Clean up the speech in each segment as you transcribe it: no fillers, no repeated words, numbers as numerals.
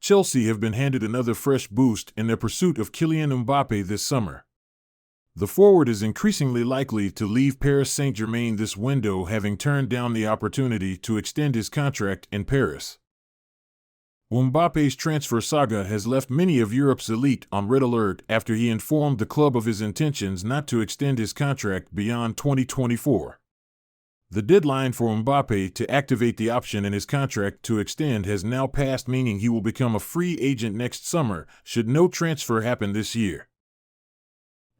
Chelsea have been handed another fresh boost in their pursuit of Kylian Mbappe this summer. The forward is increasingly likely to leave Paris Saint-Germain this window, having turned down the opportunity to extend his contract in Paris. Mbappe's transfer saga has left many of Europe's elite on red alert after he informed the club of his intentions not to extend his contract beyond 2024. The deadline for Mbappe to activate the option in his contract to extend has now passed, meaning he will become a free agent next summer should no transfer happen this year.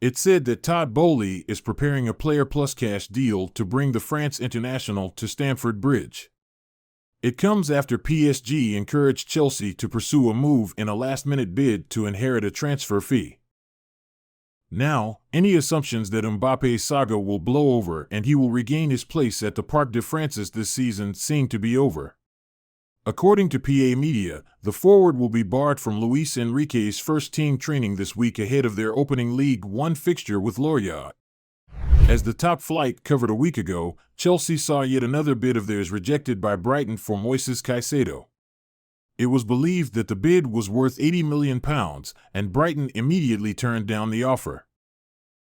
It's said that Todd Boehly is preparing a player plus cash deal to bring the France international to Stamford Bridge. It comes after PSG encouraged Chelsea to pursue a move in a last-minute bid to inherit a transfer fee. Now, any assumptions that Mbappe's saga will blow over and he will regain his place at the Parc des Princes this season seem to be over. According to PA Media, the forward will be barred from Luis Enrique's first-team training this week ahead of their opening League One fixture with Lorient. As the Top Flight covered a week ago, Chelsea saw yet another bid of theirs rejected by Brighton for Moises Caicedo. It was believed that the bid was worth £80 million, and Brighton immediately turned down the offer.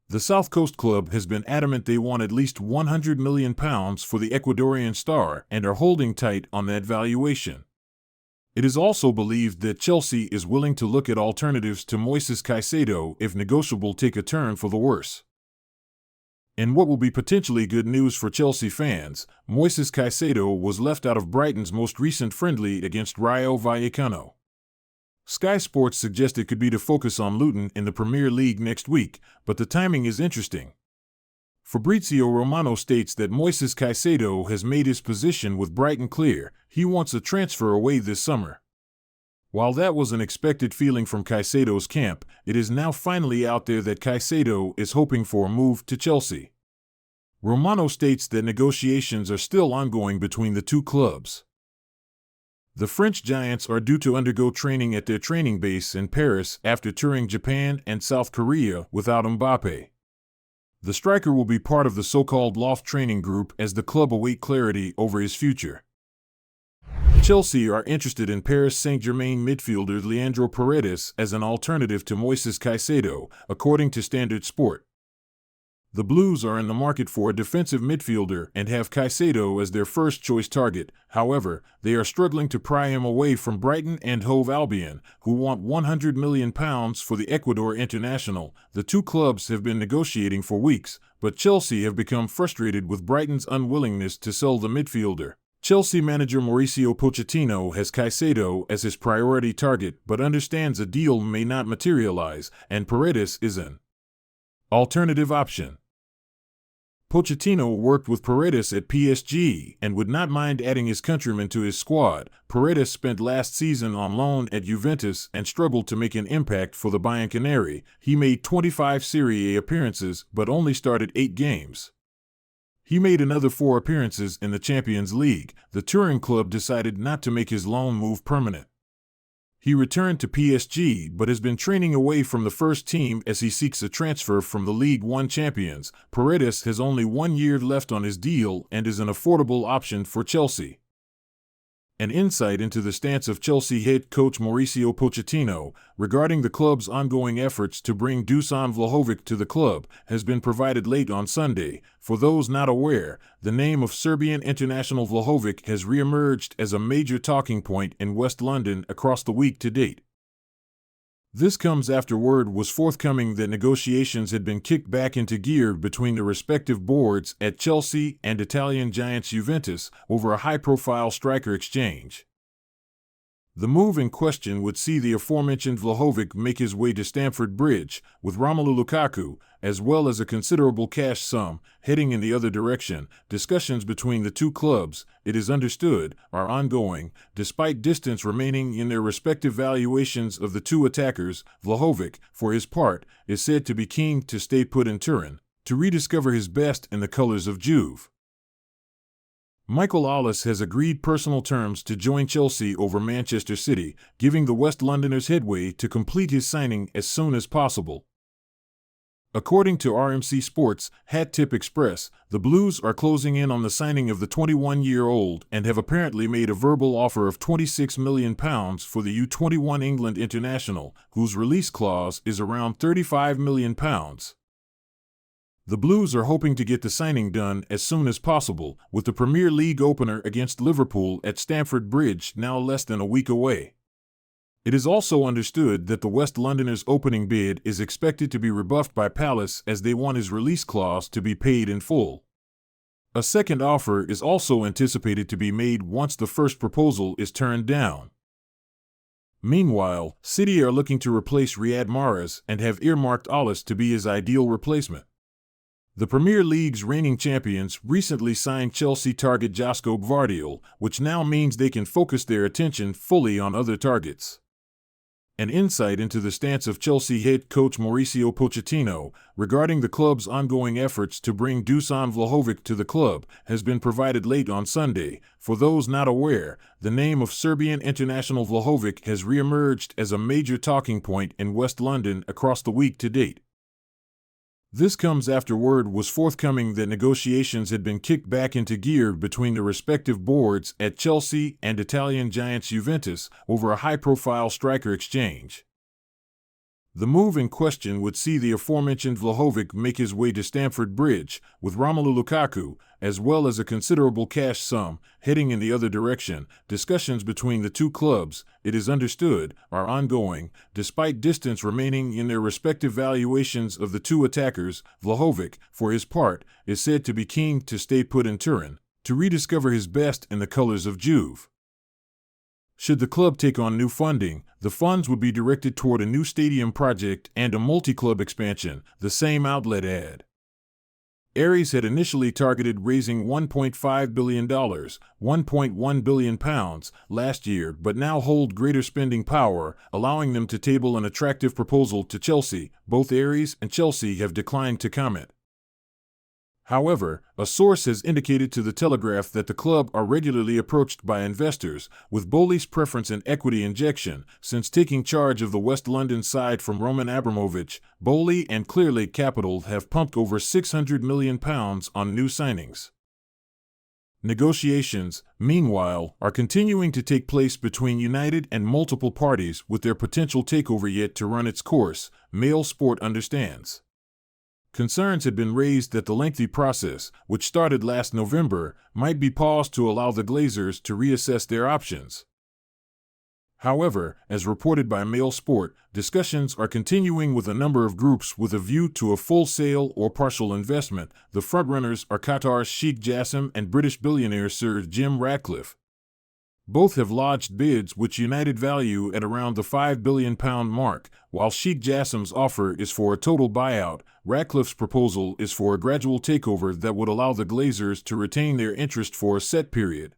The South Coast club has been adamant they want at least £100 million for the Ecuadorian star and are holding tight on that valuation. It is also believed that Chelsea is willing to look at alternatives to Moises Caicedo if negotiable take a turn for the worse. In what will be potentially good news for Chelsea fans, Moises Caicedo was left out of Brighton's most recent friendly against Rayo Vallecano. Sky Sports suggests it could be to focus on Luton in the Premier League next week, but the timing is interesting. Fabrizio Romano states that Moises Caicedo has made his position with Brighton clear. He wants a transfer away this summer. While that was an expected feeling from Caicedo's camp, it is now finally out there that Caicedo is hoping for a move to Chelsea. Romano states that negotiations are still ongoing between the two clubs. The French Giants are due to undergo training at their training base in Paris after touring Japan and South Korea without Mbappe. The striker will be part of the so-called Loft training group as the club await clarity over his future. Chelsea are interested in Paris Saint-Germain midfielder Leandro Paredes as an alternative to Moises Caicedo, according to Standard Sport. The Blues are in the market for a defensive midfielder and have Caicedo as their first-choice target. However, they are struggling to pry him away from Brighton and Hove Albion, who want £100 million for the Ecuador international. The two clubs have been negotiating for weeks, but Chelsea have become frustrated with Brighton's unwillingness to sell the midfielder. Chelsea manager Mauricio Pochettino has Caicedo as his priority target but understands a deal may not materialize, and Paredes is an alternative option. Pochettino worked with Paredes at PSG and would not mind adding his countryman to his squad. Paredes spent last season on loan at Juventus and struggled to make an impact for the Bianconeri. He made 25 Serie A appearances but only started 8 games. He made another 4 appearances in the Champions League. The touring club decided not to make his loan move permanent. He returned to PSG but has been training away from the first team as he seeks a transfer from the League One champions. Paredes has only 1 year left on his deal and is an affordable option for Chelsea. An insight into the stance of Chelsea head coach Mauricio Pochettino regarding the club's ongoing efforts to bring 100M Vlahovic to the club has been provided late on Sunday. For those not aware, the name of Serbian international Vlahovic has re-emerged as a major talking point in West London across the week to date. This comes after word was forthcoming that negotiations had been kicked back into gear between the respective boards at Chelsea and Italian giants Juventus over a high-profile striker exchange. The move in question would see the aforementioned Vlahovic make his way to Stamford Bridge, with Romelu Lukaku, as well as a considerable cash sum, heading in the other direction. Discussions between the two clubs, it is understood, are ongoing, despite distance remaining in their respective valuations of the two attackers. Vlahovic, for his part, is said to be keen to stay put in Turin, to rediscover his best in the colors of Juve. Michael Ollis has agreed personal terms to join Chelsea over Manchester City, giving the West Londoners headway to complete his signing as soon as possible. According to RMC Sports' Hat Tip Express, the Blues are closing in on the signing of the 21-year-old and have apparently made a verbal offer of £26 million for the U21 England international, whose release clause is around £35 million. The Blues are hoping to get the signing done as soon as possible, with the Premier League opener against Liverpool at Stamford Bridge now less than a week away. It is also understood that the West Londoners' opening bid is expected to be rebuffed by Palace, as they want his release clause to be paid in full. A second offer is also anticipated to be made once the first proposal is turned down. Meanwhile, City are looking to replace Riyad Mahrez and have earmarked Ollis to be his ideal replacement. The Premier League's reigning champions recently signed Chelsea target Josko Gvardiol, which now means they can focus their attention fully on other targets. An insight into the stance of Chelsea head coach Mauricio Pochettino regarding the club's ongoing efforts to bring 100M Vlahovic to the club has been provided late on Sunday. For those not aware, the name of Serbian international Vlahovic has re-emerged as a major talking point in West London across the week to date. This comes after word was forthcoming that negotiations had been kicked back into gear between the respective boards at Chelsea and Italian giants Juventus over a high-profile striker exchange. The move in question would see the aforementioned Vlahovic make his way to Stamford Bridge, with Romelu Lukaku, as well as a considerable cash sum, heading in the other direction. Discussions between the two clubs, it is understood, are ongoing, despite distance remaining in their respective valuations of the two attackers. Vlahovic, for his part, is said to be keen to stay put in Turin, to rediscover his best in the colors of Juve. Should the club take on new funding, the funds would be directed toward a new stadium project and a multi-club expansion, the same outlet ad. Aries had initially targeted raising $1.5 billion, £1.1 billion last year, but now hold greater spending power, allowing them to table an attractive proposal to Chelsea. Both Aries and Chelsea have declined to comment. However, a source has indicated to The Telegraph that the club are regularly approached by investors, with Boli's preference in equity injection. Since taking charge of the West London side from Roman Abramovich, Boli and Clearlake Capital have pumped over £600 million on new signings. Negotiations, meanwhile, are continuing to take place between United and multiple parties, with their potential takeover yet to run its course, Mail Sport understands. Concerns had been raised that the lengthy process, which started last November, might be paused to allow the Glazers to reassess their options. However, as reported by Mail Sport, discussions are continuing with a number of groups with a view to a full sale or partial investment. The frontrunners are Qatar's Sheikh Jassim and British billionaire Sir Jim Ratcliffe. Both have lodged bids which United value at around the £5 billion mark. While Sheikh Jassim's offer is for a total buyout, Ratcliffe's proposal is for a gradual takeover that would allow the Glazers to retain their interest for a set period.